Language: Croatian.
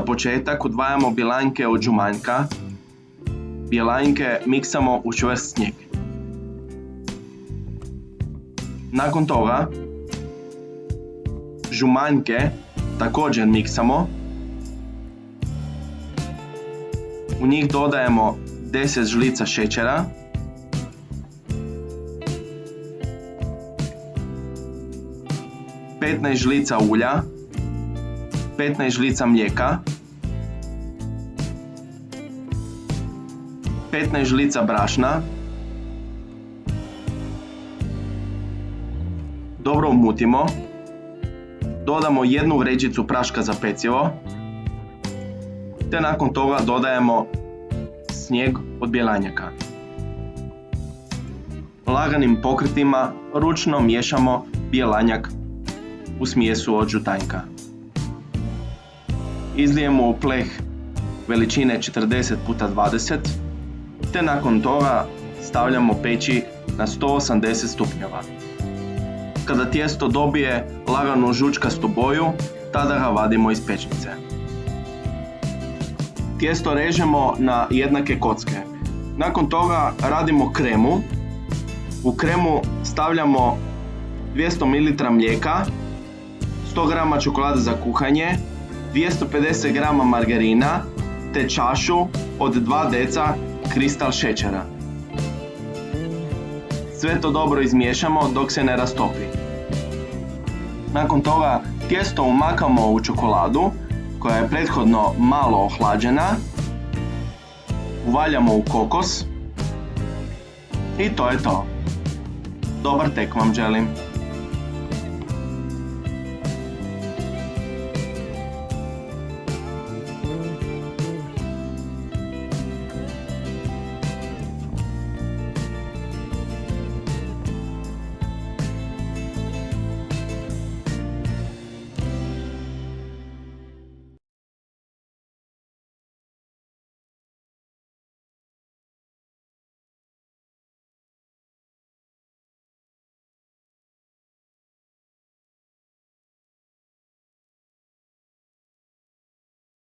početak odvajamo bjelanjke od žumanjka. Bjelanjke miksamo u čvrst snijeg. Nakon toga žumanjke također miksamo. U njih dodajemo 10 žlica šećera, 15 žlica ulja, 15 žlica mlijeka, 15 žlica brašna. Dobro umutimo. Dodamo jednu vrećicu praška za pecivo, te nakon toga dodajemo snijeg od bjelanjaka. Laganim pokretima ručno miješamo bjelanjak u smjesu od žutanjka. Izlijemo u pleh veličine 40x20, te nakon toga stavljamo peći na 180 stupnjeva. Kada tijesto dobije laganu žučkastu boju, tada ga vadimo iz pećnice. Tijesto režemo na jednake kocke. Nakon toga radimo kremu. U kremu stavljamo 200 ml mlijeka, 100 g čokolade za kuhanje, 250 g margarina te čašu od 2 deca kristal šećera. Sve to dobro izmiješamo dok se ne rastopi. Nakon toga tijesto umakamo u čokoladu koja je prethodno malo ohlađena, uvaljamo u kokos i to je to. Dobar tek vam želim!